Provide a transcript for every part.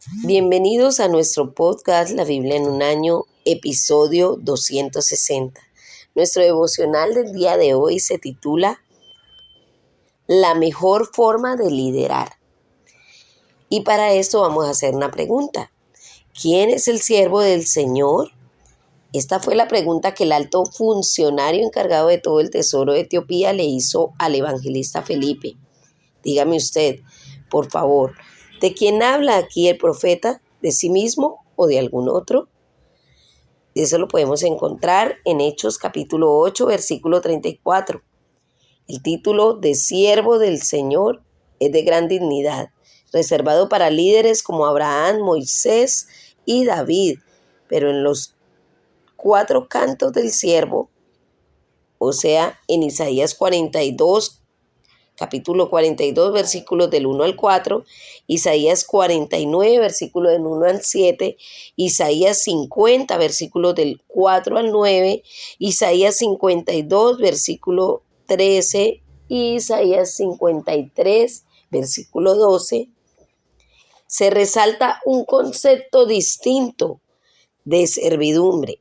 Bienvenidos a nuestro podcast La Biblia en un año, episodio 260. Nuestro devocional del día de hoy se titula La mejor forma de liderar. Y para esto vamos a hacer una pregunta. ¿Quién es el siervo del Señor? Esta fue la pregunta que el alto funcionario encargado de todo el tesoro de Etiopía le hizo al evangelista Felipe. Dígame usted, por favor, ¿de quién habla aquí el profeta? ¿De sí mismo o de algún otro? Eso lo podemos encontrar en Hechos capítulo 8, versículo 34. El título de siervo del Señor es de gran dignidad, reservado para líderes como Abraham, Moisés y David, pero en los 4 cantos del siervo, o sea, en Isaías 42, capítulo 42, versículos del 1 al 4, Isaías 49, versículos del 1 al 7, Isaías 50, versículos del 4 al 9, Isaías 52, versículo 13, y Isaías 53, versículo 12, se resalta un concepto distinto de servidumbre.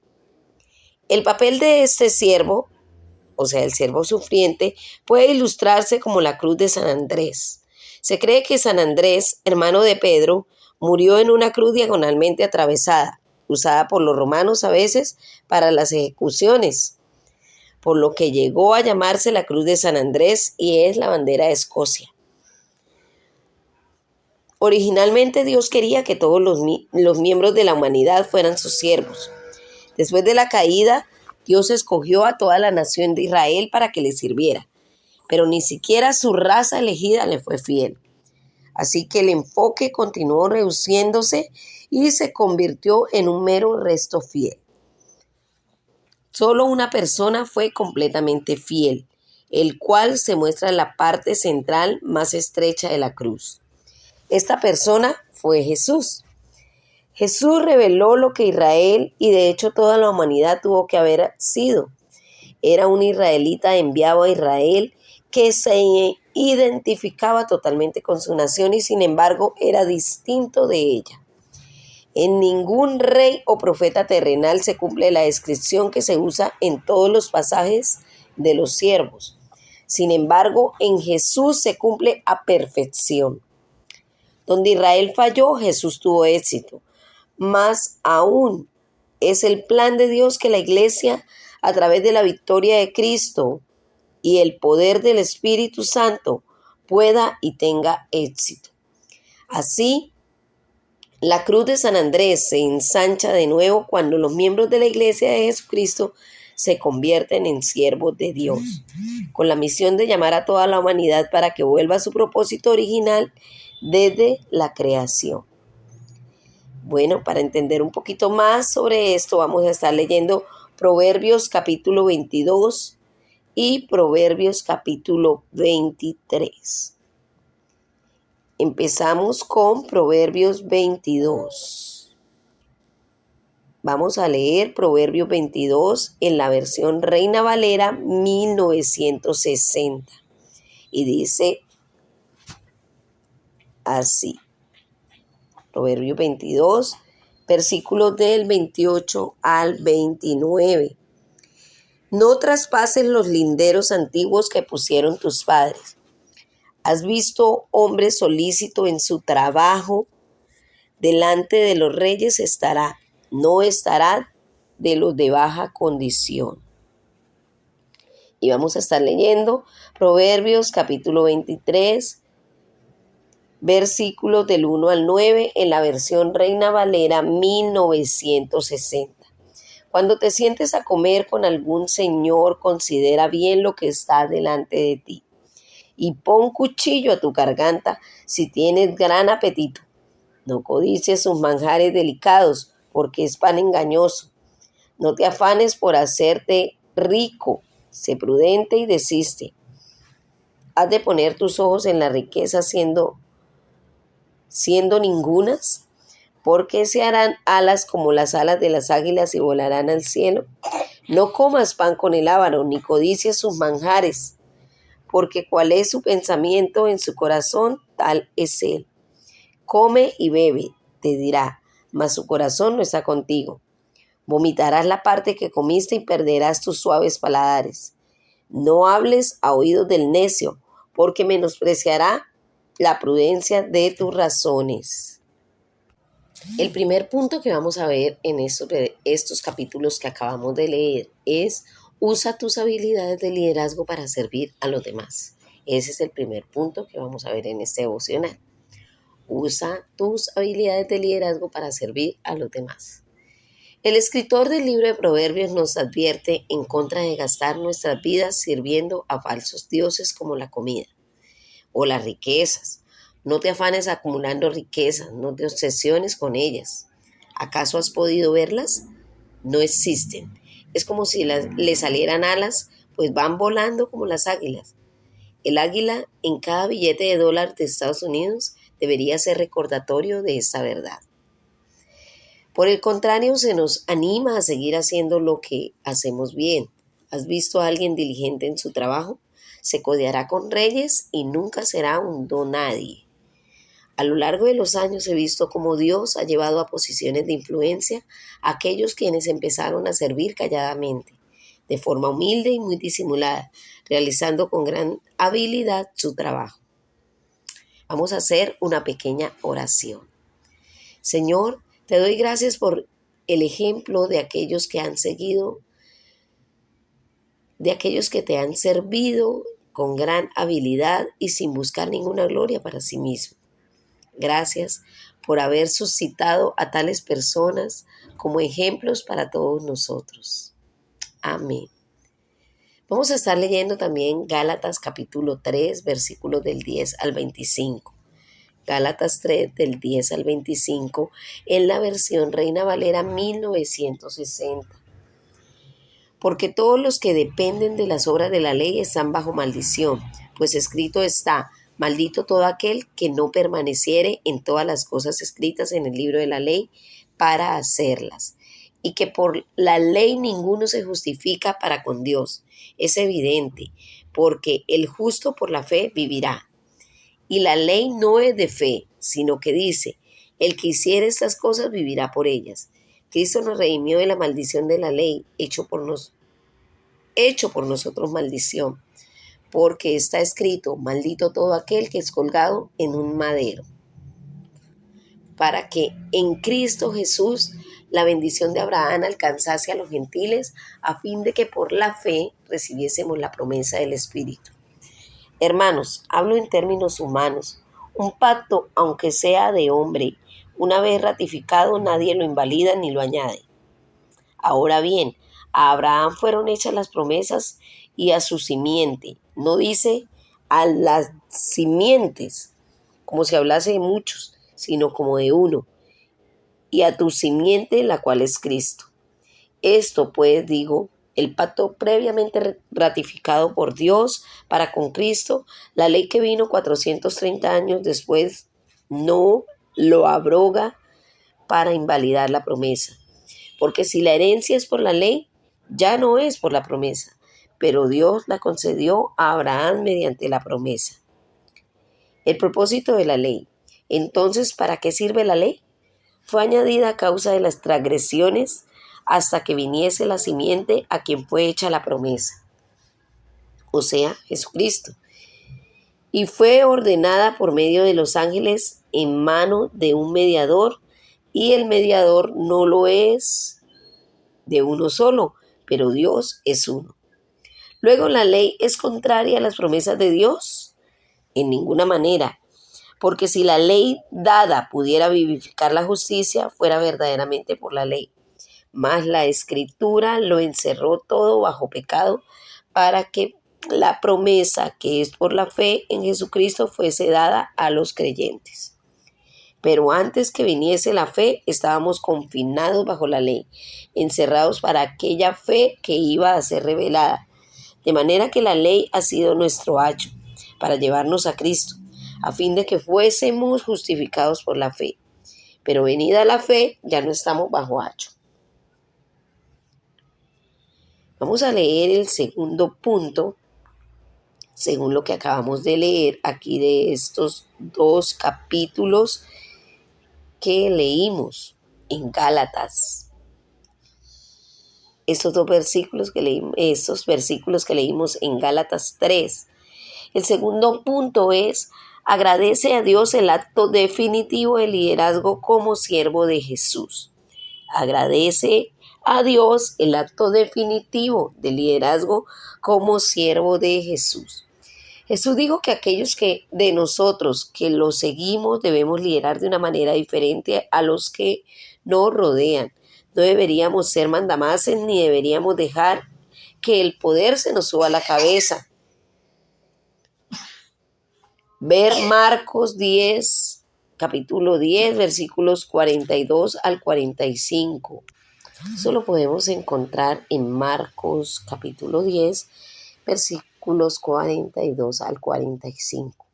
El papel de este siervo, o sea, el siervo sufriente, puede ilustrarse como la cruz de San Andrés. Se cree que San Andrés, hermano de Pedro, murió en una cruz diagonalmente atravesada, usada por los romanos a veces para las ejecuciones, por lo que llegó a llamarse la cruz de San Andrés y es la bandera de Escocia. Originalmente Dios quería que todos los miembros de la humanidad fueran sus siervos. Después de la caída, Dios escogió a toda la nación de Israel para que le sirviera, pero ni siquiera su raza elegida le fue fiel. Así que el enfoque continuó reduciéndose y se convirtió en un mero resto fiel. Solo una persona fue completamente fiel, el cual se muestra en la parte central más estrecha de la cruz. Esta persona fue Jesús. Jesús reveló lo que Israel y de hecho toda la humanidad tuvo que haber sido. Era un israelita enviado a Israel que se identificaba totalmente con su nación y sin embargo era distinto de ella. En ningún rey o profeta terrenal se cumple la descripción que se usa en todos los pasajes de los siervos. Sin embargo, en Jesús se cumple a perfección. Donde Israel falló, Jesús tuvo éxito. Más aún, es el plan de Dios que la iglesia, a través de la victoria de Cristo y el poder del Espíritu Santo, pueda y tenga éxito. Así, la cruz de San Andrés se ensancha de nuevo cuando los miembros de la iglesia de Jesucristo se convierten en siervos de Dios, con la misión de llamar a toda la humanidad para que vuelva a su propósito original desde la creación. Bueno, para entender un poquito más sobre esto, vamos a estar leyendo Proverbios capítulo 22 y Proverbios capítulo 23. Empezamos con Proverbios 22. Vamos a leer Proverbios 22 en la versión Reina Valera 1960. Y dice así. Proverbios 22, versículos del 28 al 29. No traspases los linderos antiguos que pusieron tus padres. ¿Has visto hombre solícito en su trabajo? Delante de los reyes estará, no estará de los de baja condición. Y vamos a estar leyendo Proverbios capítulo 23, versículos del 1 al 9 en la versión Reina Valera 1960. Cuando te sientes a comer con algún señor, considera bien lo que está delante de ti y pon cuchillo a tu garganta si tienes gran apetito. No codicies sus manjares delicados, porque es pan engañoso. No te afanes por hacerte rico, sé prudente y desiste. Has de poner tus ojos en la riqueza siendo ningunas, porque se harán alas como las alas de las águilas y volarán al cielo. No comas pan con el avaro, ni codicies sus manjares, porque cuál es su pensamiento en su corazón, tal es él. Come y bebe, te dirá, mas su corazón no está contigo. Vomitarás la parte que comiste y perderás tus suaves paladares. No hables a oídos del necio, porque menospreciará la prudencia de tus razones. El primer punto que vamos a ver en estos capítulos que acabamos de leer es: usa tus habilidades de liderazgo para servir a los demás. Ese es el primer punto que vamos a ver en este devocional. Usa tus habilidades de liderazgo para servir a los demás. El escritor del libro de Proverbios nos advierte en contra de gastar nuestras vidas sirviendo a falsos dioses como la comida o las riquezas. No te afanes acumulando riquezas, no te obsesiones con ellas. ¿Acaso has podido verlas? No existen. Es como si le salieran alas, pues van volando como las águilas. El águila en cada billete de dólar de Estados Unidos debería ser recordatorio de esta verdad. Por el contrario, se nos anima a seguir haciendo lo que hacemos bien. ¿Has visto a alguien diligente en su trabajo? Se codeará con reyes y nunca será un don nadie. A lo largo de los años he visto cómo Dios ha llevado a posiciones de influencia a aquellos quienes empezaron a servir calladamente, de forma humilde y muy disimulada, realizando con gran habilidad su trabajo. Vamos a hacer una pequeña oración. Señor, te doy gracias por el ejemplo de aquellos que han seguido, de aquellos que te han servido con gran habilidad y sin buscar ninguna gloria para sí mismo. Gracias por haber suscitado a tales personas como ejemplos para todos nosotros. Amén. Vamos a estar leyendo también Gálatas capítulo 3, versículos del 10 al 25. Gálatas 3, del 10 al 25, en la versión Reina Valera 1960. Porque todos los que dependen de las obras de la ley están bajo maldición, pues escrito está: maldito todo aquel que no permaneciere en todas las cosas escritas en el libro de la ley para hacerlas. Y que por la ley ninguno se justifica para con Dios. Es evidente, porque el justo por la fe vivirá. Y la ley no es de fe, sino que dice: el que hiciere estas cosas vivirá por ellas. Cristo nos redimió de la maldición de la ley, hecho por nosotros maldición, porque está escrito: maldito todo aquel que es colgado en un madero. Para que en Cristo Jesús la bendición de Abraham alcanzase a los gentiles, a fin de que por la fe recibiésemos la promesa del Espíritu. Hermanos, hablo en términos humanos. Un pacto, aunque sea de hombre, una vez ratificado, nadie lo invalida ni lo añade. Ahora bien, a Abraham fueron hechas las promesas y a su simiente. No dice a las simientes, como si hablase de muchos, sino como de uno. Y a tu simiente, la cual es Cristo. Esto, pues, digo, el pacto previamente ratificado por Dios para con Cristo, la ley que vino 430 años después, no lo abroga para invalidar la promesa. Porque si la herencia es por la ley, ya no es por la promesa, pero Dios la concedió a Abraham mediante la promesa. El propósito de la ley. Entonces, ¿para qué sirve la ley? Fue añadida a causa de las transgresiones hasta que viniese la simiente a quien fue hecha la promesa, o sea, Jesucristo. Y fue ordenada por medio de los ángeles en mano de un mediador, y el mediador no lo es de uno solo, pero Dios es uno. Luego, ¿la ley es contraria a las promesas de Dios? En ninguna manera, porque si la ley dada pudiera vivificar la justicia, fuera verdaderamente por la ley. Mas la Escritura lo encerró todo bajo pecado, para que la promesa que es por la fe en Jesucristo fuese dada a los creyentes. Pero antes que viniese la fe, estábamos confinados bajo la ley, encerrados para aquella fe que iba a ser revelada. De manera que la ley ha sido nuestro ayo para llevarnos a Cristo, a fin de que fuésemos justificados por la fe. Pero venida la fe, ya no estamos bajo ayo. Vamos a leer el segundo punto, según lo que acabamos de leer aquí de estos dos capítulos que leímos en Gálatas. Estos versículos que leímos en Gálatas 3. El segundo punto es: agradece a Dios el acto definitivo de liderazgo como siervo de Jesús. Agradece a Dios el acto definitivo de liderazgo como siervo de Jesús. Jesús dijo que aquellos de nosotros que lo seguimos debemos liderar de una manera diferente a los que nos rodean. No deberíamos ser mandamases ni deberíamos dejar que el poder se nos suba a la cabeza. Ver Marcos 10, capítulo 10, versículos 42 al 45. Eso lo podemos encontrar en Marcos capítulo 10, versículos 42 al 45.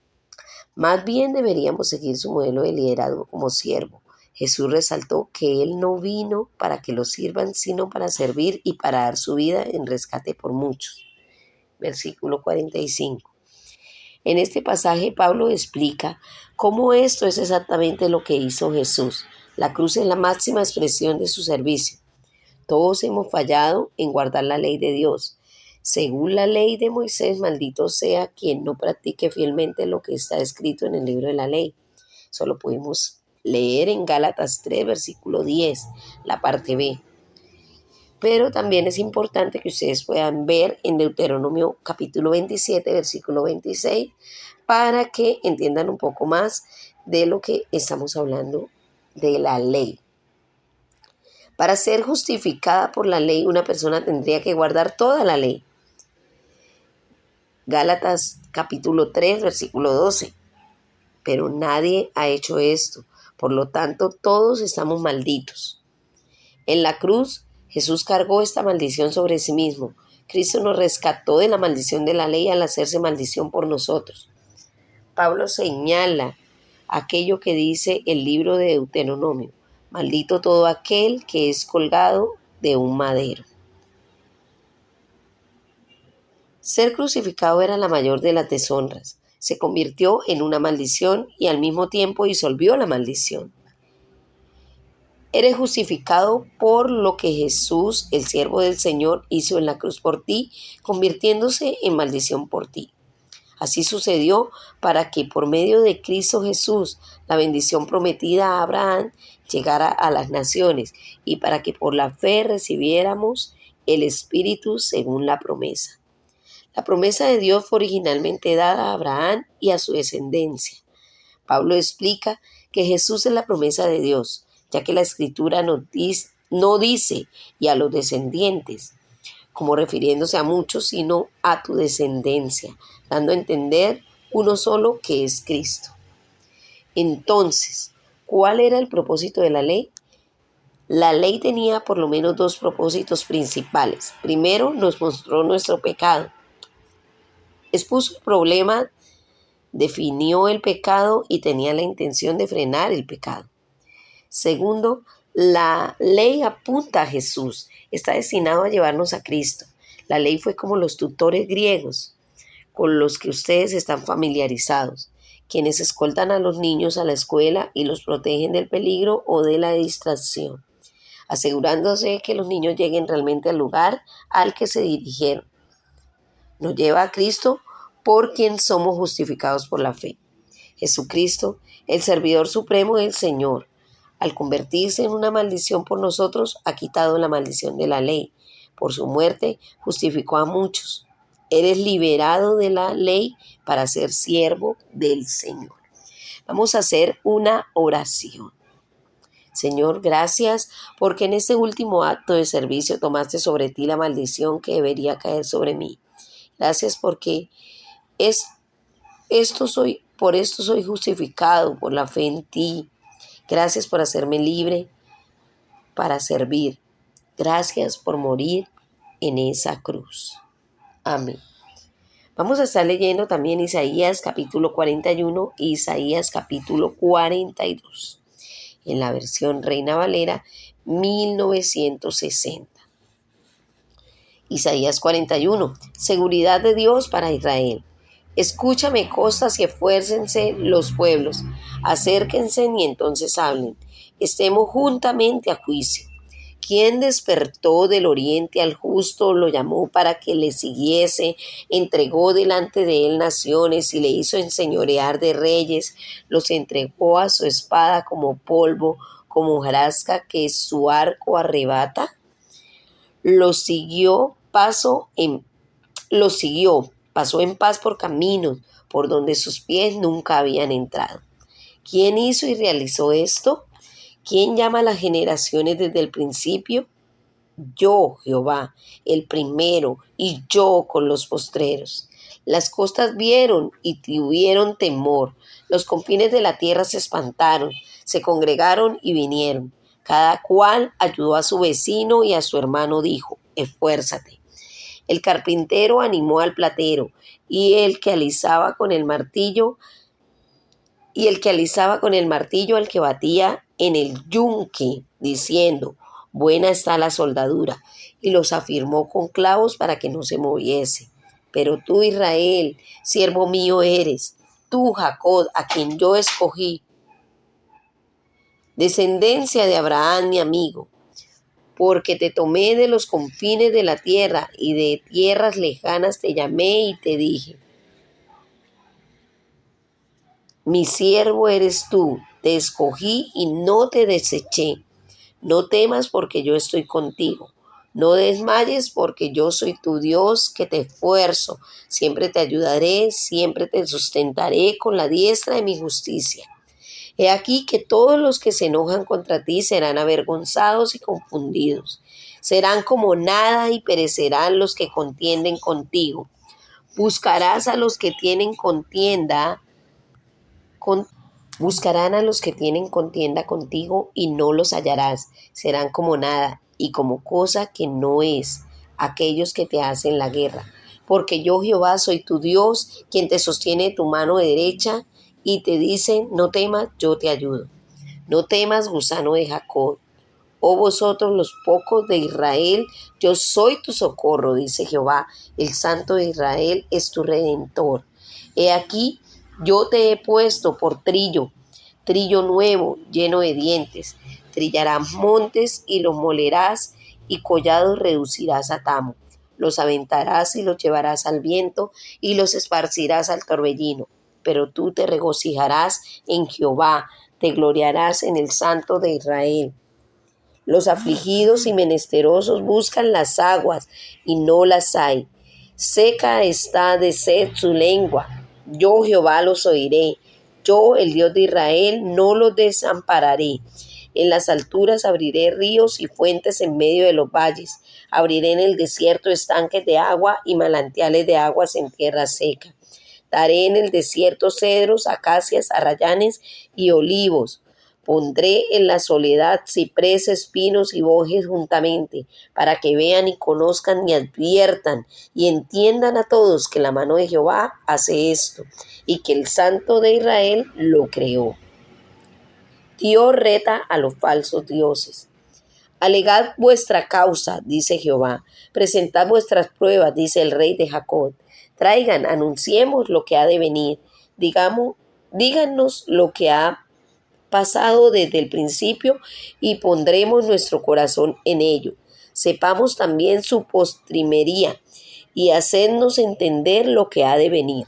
Más bien deberíamos seguir su modelo de liderazgo como siervo. Jesús resaltó que Él no vino para que lo sirvan, sino para servir y para dar su vida en rescate por muchos. Versículo 45. En este pasaje Pablo explica cómo esto es exactamente lo que hizo Jesús. La cruz es la máxima expresión de su servicio. Todos hemos fallado en guardar la ley de Dios. Según la ley de Moisés, maldito sea quien no practique fielmente lo que está escrito en el libro de la ley. Eso lo pudimos leer en Gálatas 3, versículo 10, la parte B. Pero también es importante que ustedes puedan ver en Deuteronomio capítulo 27, versículo 26, para que entiendan un poco más de lo que estamos hablando de la ley. Para ser justificada por la ley, una persona tendría que guardar toda la ley. Gálatas capítulo 3, versículo 12. Pero nadie ha hecho esto. Por lo tanto, todos estamos malditos. En la cruz, Jesús cargó esta maldición sobre sí mismo. Cristo nos rescató de la maldición de la ley al hacerse maldición por nosotros. Pablo señala aquello que dice el libro de Deuteronomio: maldito todo aquel que es colgado de un madero. Ser crucificado era la mayor de las deshonras. Se convirtió en una maldición y al mismo tiempo disolvió la maldición. Eres justificado por lo que Jesús, el siervo del Señor, hizo en la cruz por ti, convirtiéndose en maldición por ti. Así sucedió para que por medio de Cristo Jesús la bendición prometida a Abraham llegara a las naciones y para que por la fe recibiéramos el Espíritu según la promesa. La promesa de Dios fue originalmente dada a Abraham y a su descendencia. Pablo explica que Jesús es la promesa de Dios, ya que la Escritura no dice y a los descendientes, como refiriéndose a muchos, sino a tu descendencia, dando a entender uno solo que es Cristo. Entonces, ¿cuál era el propósito de la ley? La ley tenía por lo menos dos propósitos principales. Primero, nos mostró nuestro pecado. Expuso el problema, definió el pecado y tenía la intención de frenar el pecado. Segundo, la ley apunta a Jesús, está destinado a llevarnos a Cristo. La ley fue como los tutores griegos con los que ustedes están familiarizados, quienes escoltan a los niños a la escuela y los protegen del peligro o de la distracción, asegurándose que los niños lleguen realmente al lugar al que se dirigieron. Nos lleva a Cristo por quien somos justificados por la fe. Jesucristo, el servidor supremo del Señor, al convertirse en una maldición por nosotros, ha quitado la maldición de la ley. Por su muerte justificó a muchos. Eres liberado de la ley para ser siervo del Señor. Vamos a hacer una oración. Señor, gracias porque en este último acto de servicio tomaste sobre ti la maldición que debería caer sobre mí. Gracias porque por esto soy justificado por la fe en ti. Gracias por hacerme libre para servir. Gracias por morir en esa cruz. Amén. Vamos a estar leyendo también Isaías capítulo 41 y Isaías capítulo 42 en la versión Reina Valera 1960. Isaías 41. Seguridad de Dios para Israel. Escúchame, costas, y esfuércense los pueblos. Acérquense y entonces hablen. Estemos juntamente a juicio. ¿Quién despertó del oriente al justo, lo llamó para que le siguiese, entregó delante de él naciones y le hizo enseñorear de reyes, los entregó a su espada como polvo, como hojarasca que su arco arrebata? Los siguió, pasó en paz por caminos por donde sus pies nunca habían entrado. ¿Quién hizo y realizó esto? ¿Quién llama a las generaciones desde el principio? Yo, Jehová, el primero, y yo con los postreros. Las costas vieron y tuvieron temor. Los confines de la tierra se espantaron, se congregaron y vinieron. Cada cual ayudó a su vecino y a su hermano dijo: esfuérzate. El carpintero animó al platero, y el que alisaba con el martillo al que batía en el yunque, diciendo: buena está la soldadura, y los afirmó con clavos para que no se moviese. Pero tú, Israel, siervo mío eres, tú, Jacob, a quien yo escogí, descendencia de Abraham, mi amigo, porque te tomé de los confines de la tierra y de tierras lejanas te llamé y te dije: mi siervo eres tú, te escogí y no te deseché. No temas porque yo estoy contigo. No desmayes porque yo soy tu Dios que te esfuerzo. Siempre te ayudaré, siempre te sustentaré con la diestra de mi justicia. He aquí que todos los que se enojan contra ti serán avergonzados y confundidos. Serán como nada y perecerán los que contienden contigo. Buscarás a los que tienen contienda con Buscarán a los que tienen contienda contigo y no los hallarás. Serán como nada y como cosa que no es aquellos que te hacen la guerra. Porque yo, Jehová, soy tu Dios, quien te sostiene tu mano derecha y te dice: no temas, yo te ayudo. No temas, gusano de Jacob. Oh vosotros los pocos de Israel, yo soy tu socorro, dice Jehová. El Santo de Israel es tu Redentor. He aquí, yo te he puesto por trillo nuevo, lleno de dientes. Trillarás montes y los molerás, y collados reducirás a tamo. Los aventarás y los llevarás al viento, y los esparcirás al torbellino. Pero tú te regocijarás en Jehová, te gloriarás en el Santo de Israel. Los afligidos y menesterosos buscan las aguas y no las hay. Seca está de sed su lengua. Yo, Jehová, los oiré. Yo, el Dios de Israel, no los desampararé. En las alturas abriré ríos y fuentes en medio de los valles. Abriré en el desierto estanques de agua y manantiales de aguas en tierra seca. Daré en el desierto cedros, acacias, arrayanes y olivos. Pondré en la soledad cipreses, pinos y bojes juntamente, para que vean y conozcan y adviertan y entiendan a todos que la mano de Jehová hace esto y que el Santo de Israel lo creó. Dios reta a los falsos dioses. Alegad vuestra causa, dice Jehová. Presentad vuestras pruebas, dice el Rey de Jacob. Traigan, anunciemos lo que ha de venir. Díganos lo que ha pasado desde el principio y pondremos nuestro corazón en ello. Sepamos también su postrimería y hacednos entender lo que ha de venir.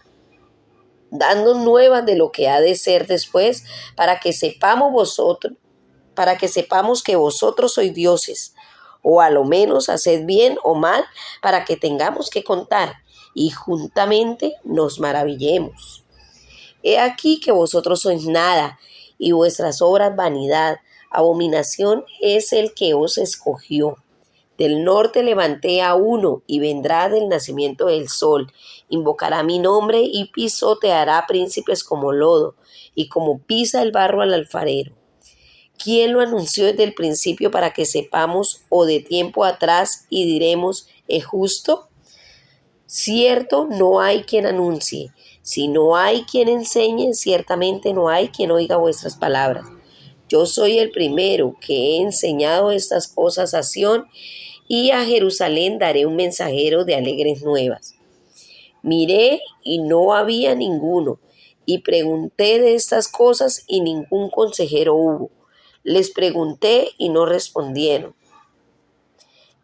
Dadnos nuevas de lo que ha de ser después, para que sepamos que vosotros sois dioses, o a lo menos haced bien o mal, para que tengamos que contar y juntamente nos maravillemos. He aquí que vosotros sois nada, y vuestras obras vanidad. Abominación es el que os escogió. Del norte levanté a uno, y vendrá del nacimiento del sol. Invocará mi nombre y pisoteará príncipes como lodo, y como pisa el barro al alfarero. ¿Quién lo anunció desde el principio para que sepamos, o de tiempo atrás y diremos: ¿es justo? Cierto, no hay quien anuncie. Si no hay quien enseñe, ciertamente no hay quien oiga vuestras palabras. Yo soy el primero que he enseñado estas cosas a Sión, y a Jerusalén daré un mensajero de alegres nuevas. Miré y no había ninguno, y pregunté de estas cosas y ningún consejero hubo. Les pregunté y no respondieron.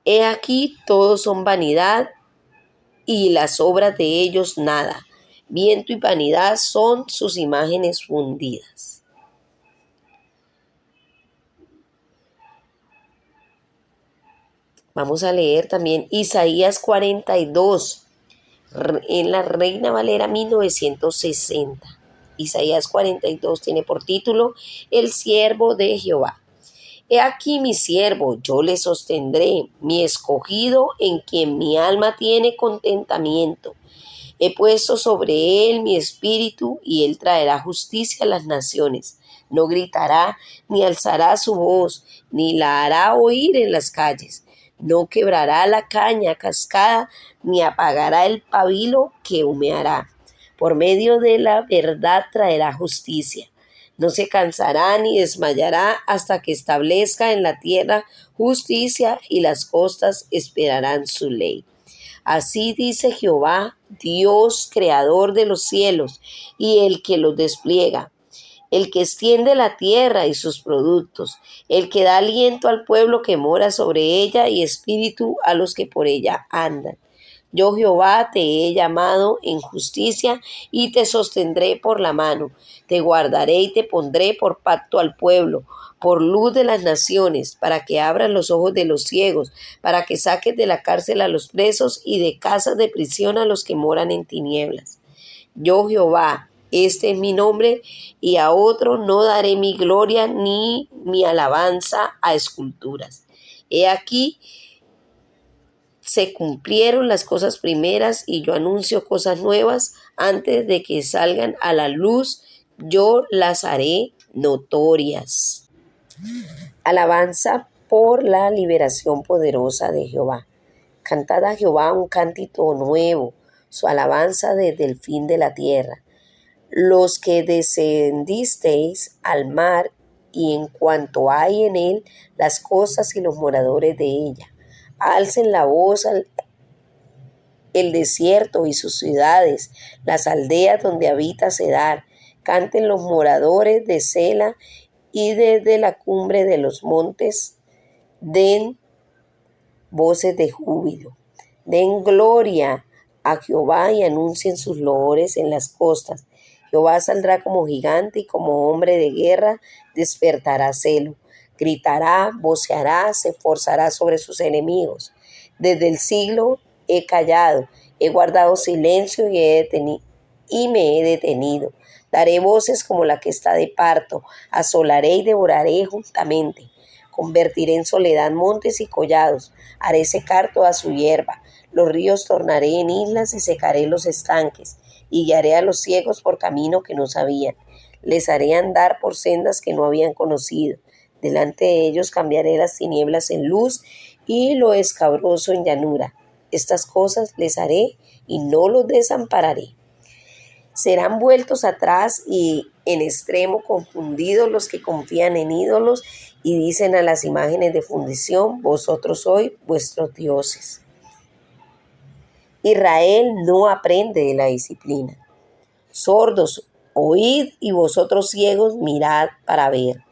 He aquí todos son vanidad y las obras de ellos nada. Viento y vanidad son sus imágenes fundidas. Vamos a leer también Isaías 42 en la Reina Valera 1960. Isaías 42 tiene por título El siervo de Jehová. He aquí mi siervo, yo le sostendré, mi escogido en quien mi alma tiene contentamiento. He puesto sobre él mi espíritu y él traerá justicia a las naciones. No gritará, ni alzará su voz, ni la hará oír en las calles. No quebrará la caña cascada, ni apagará el pabilo que humeará. Por medio de la verdad traerá justicia. No se cansará ni desmayará hasta que establezca en la tierra justicia y las costas esperarán su ley. Así dice Jehová, Dios creador de los cielos y el que los despliega, el que extiende la tierra y sus productos, el que da aliento al pueblo que mora sobre ella y espíritu a los que por ella andan. Yo Jehová te he llamado en justicia y te sostendré por la mano, te guardaré y te pondré por pacto al pueblo, por luz de las naciones, para que abran los ojos de los ciegos, para que saques de la cárcel a los presos y de casas de prisión a los que moran en tinieblas. Yo Jehová, este es mi nombre, y a otro no daré mi gloria ni mi alabanza a esculturas. He aquí, se cumplieron las cosas primeras y yo anuncio cosas nuevas antes de que salgan a la luz, yo las haré notorias. Alabanza por la liberación poderosa de Jehová. Cantad a Jehová un cántico nuevo, su alabanza desde el fin de la tierra. Los que descendisteis al mar y en cuanto hay en él las cosas y los moradores de ella. Alcen la voz el desierto y sus ciudades, las aldeas donde habita Cedar. Canten los moradores de Sela y desde la cumbre de los montes den voces de júbilo. Den gloria a Jehová y anuncien sus loores en las costas. Jehová saldrá como gigante y como hombre de guerra despertará celo. Gritará, voceará, se forzará sobre sus enemigos. Desde el siglo he callado, he guardado silencio y me he detenido. Daré voces como la que está de parto, asolaré y devoraré juntamente. Convertiré en soledad montes y collados, haré secar toda su hierba. Los ríos tornaré en islas y secaré los estanques, y guiaré a los ciegos por camino que no sabían. Les haré andar por sendas que no habían conocido. Delante de ellos cambiaré las tinieblas en luz y lo escabroso en llanura. Estas cosas les haré y no los desampararé. Serán vueltos atrás y en extremo confundidos los que confían en ídolos y dicen a las imágenes de fundición, vosotros sois vuestros dioses. Israel no aprende de la disciplina. Sordos, oíd, y vosotros ciegos, mirad para ver.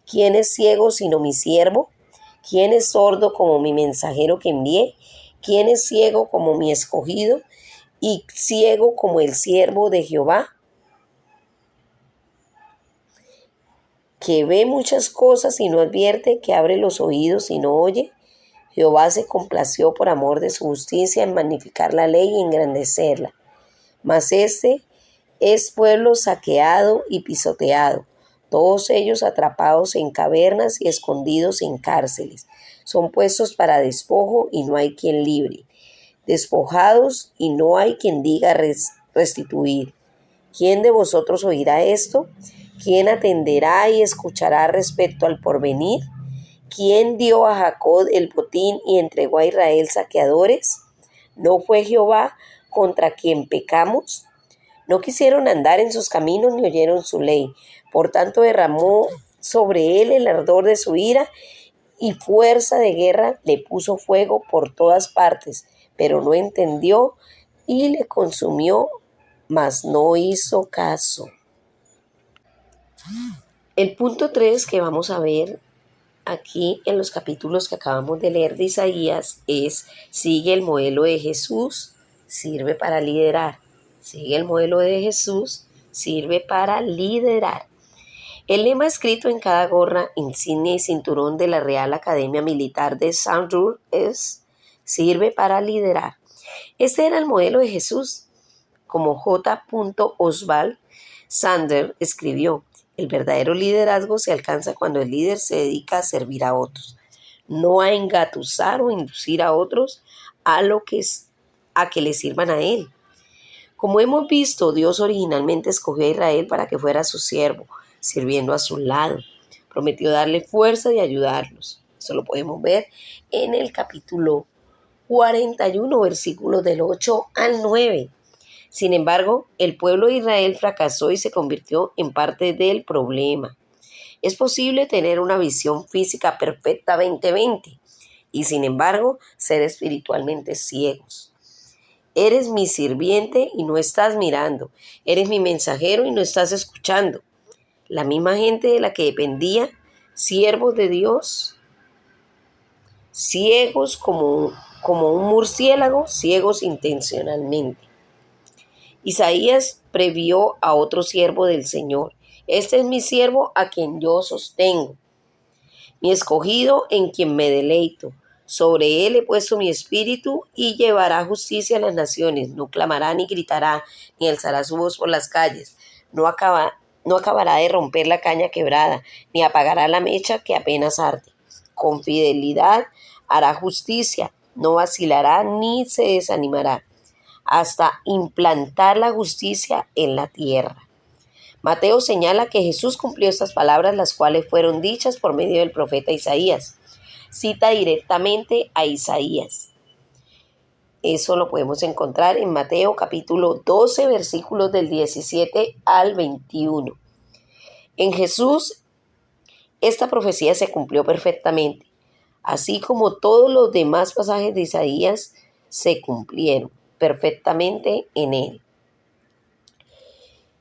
¿Quién es ciego sino mi siervo? ¿Quién es sordo como mi mensajero que envié? ¿Quién es ciego como mi escogido y ciego como el siervo de Jehová? Que ve muchas cosas y no advierte, que abre los oídos y no oye. Jehová se complació por amor de su justicia en magnificar la ley y engrandecerla. Mas este es pueblo saqueado y pisoteado, todos ellos atrapados en cavernas y escondidos en cárceles. Son puestos para despojo y no hay quien libre. Despojados y no hay quien diga restituir. ¿Quién de vosotros oirá esto? ¿Quién atenderá y escuchará respecto al porvenir? ¿Quién dio a Jacob el botín y entregó a Israel saqueadores? ¿No fue Jehová contra quien pecamos? No quisieron andar en sus caminos ni oyeron su ley. Por tanto derramó sobre él el ardor de su ira y fuerza de guerra le puso fuego por todas partes, pero no entendió y le consumió, mas no hizo caso. El punto 3 que vamos a ver aquí en los capítulos que acabamos de leer de Isaías es: sigue el modelo de Jesús, sirve para liderar. Sigue el modelo de Jesús, sirve para liderar. El lema escrito en cada gorra, insignia y cinturón de la Real Academia Militar de Saint-Roch es: sirve para liderar. Este era el modelo de Jesús. Como J. Oswald Sanders escribió: el verdadero liderazgo se alcanza cuando el líder se dedica a servir a otros, no a engatusar o inducir a otros a que le sirvan a él. Como hemos visto, Dios originalmente escogió a Israel para que fuera su siervo, sirviendo a su lado. Prometió darle fuerza y ayudarlos. Eso lo podemos ver en el capítulo 41, versículos del 8 al 9. Sin embargo, el pueblo de Israel fracasó y se convirtió en parte del problema. Es posible tener una visión física perfecta 20/20 y, sin embargo, ser espiritualmente ciegos. Eres mi sirviente y no estás mirando. Eres mi mensajero y no estás escuchando. La misma gente de la que dependía, siervos de Dios, ciegos como un murciélago, ciegos intencionalmente. Isaías previó a otro siervo del Señor: este es mi siervo a quien yo sostengo, mi escogido en quien me deleito. Sobre él he puesto mi espíritu y llevará justicia a las naciones. No clamará ni gritará, ni alzará su voz por las calles. No acabará de romper la caña quebrada, ni apagará la mecha que apenas arde. Con fidelidad hará justicia, no vacilará ni se desanimará, hasta implantar la justicia en la tierra. Mateo señala que Jesús cumplió estas palabras, las cuales fueron dichas por medio del profeta Isaías. Cita directamente a Isaías. Eso lo podemos encontrar en Mateo capítulo 12, versículos del 17 al 21. En Jesús, esta profecía se cumplió perfectamente, así como todos los demás pasajes de Isaías se cumplieron perfectamente en él.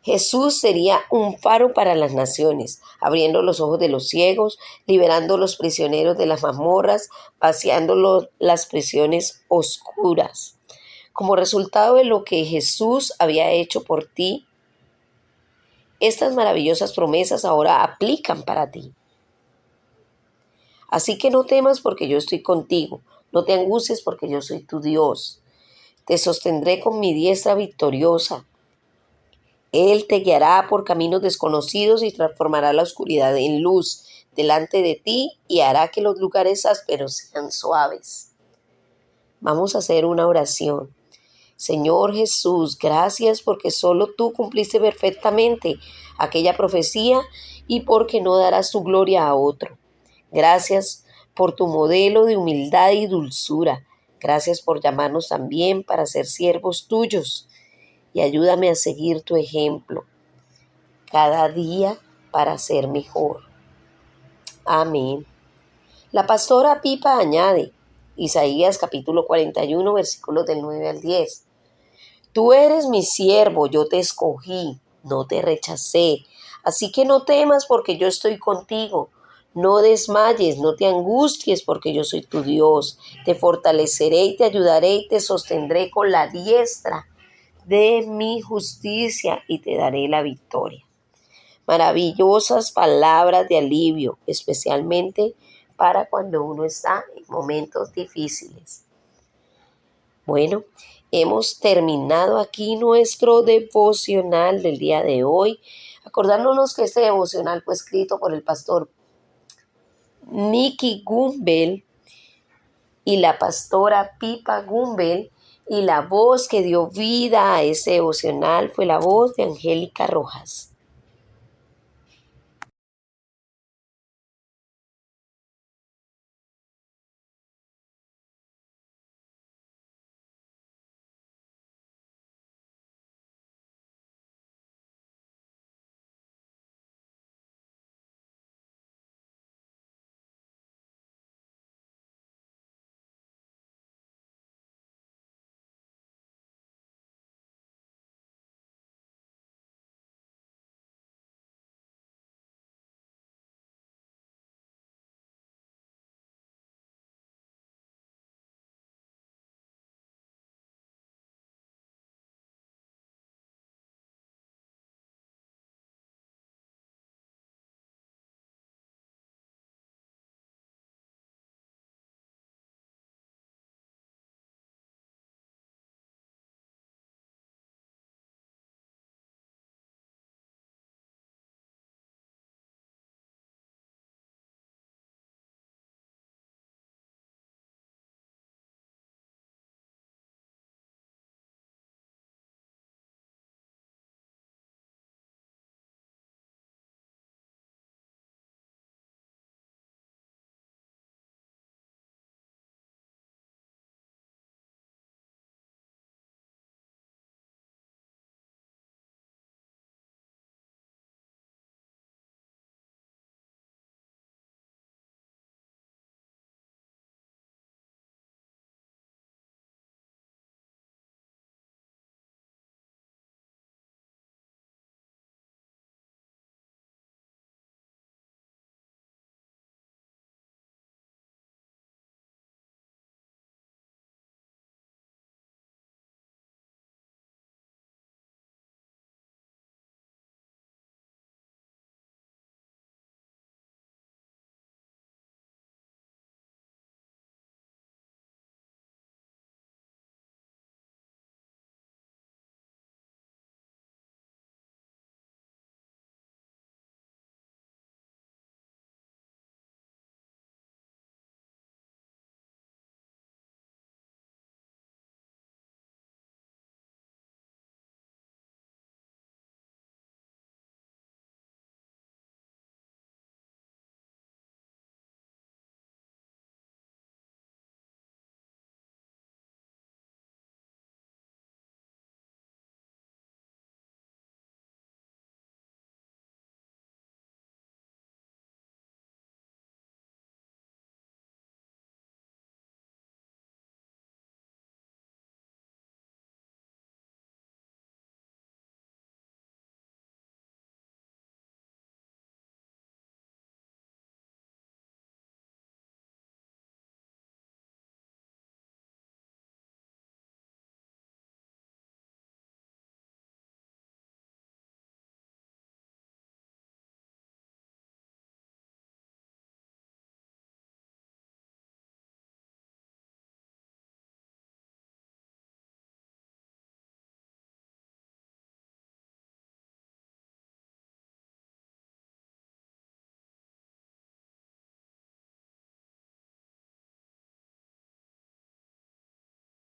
Jesús sería un faro para las naciones, abriendo los ojos de los ciegos, liberando a los prisioneros de las mazmorras, vaciando las prisiones oscuras. Como resultado de lo que Jesús había hecho por ti, estas maravillosas promesas ahora aplican para ti. Así que no temas porque yo estoy contigo, no te angusties porque yo soy tu Dios. Te sostendré con mi diestra victoriosa. Él te guiará por caminos desconocidos y transformará la oscuridad en luz delante de ti y hará que los lugares ásperos sean suaves. Vamos a hacer una oración. Señor Jesús, gracias porque solo tú cumpliste perfectamente aquella profecía y porque no darás tu gloria a otro. Gracias por tu modelo de humildad y dulzura. Gracias por llamarnos también para ser siervos tuyos. Y ayúdame a seguir tu ejemplo cada día para ser mejor. Amén. La pastora Pipa añade, Isaías capítulo 41, versículos del 9 al 10. Tú eres mi siervo, yo te escogí, no te rechacé. Así que no temas porque yo estoy contigo. No desmayes, no te angusties porque yo soy tu Dios. Te fortaleceré y te ayudaré y te sostendré con la diestra de mi justicia y te daré la victoria. Maravillosas palabras de alivio, especialmente para cuando uno está en momentos difíciles. Bueno, hemos terminado aquí nuestro devocional del día de hoy. Acordándonos que este devocional fue escrito por el pastor Nicky Gumbel y la pastora Pipa Gumbel, y la voz que dio vida a ese devocional fue la voz de Angélica Rojas.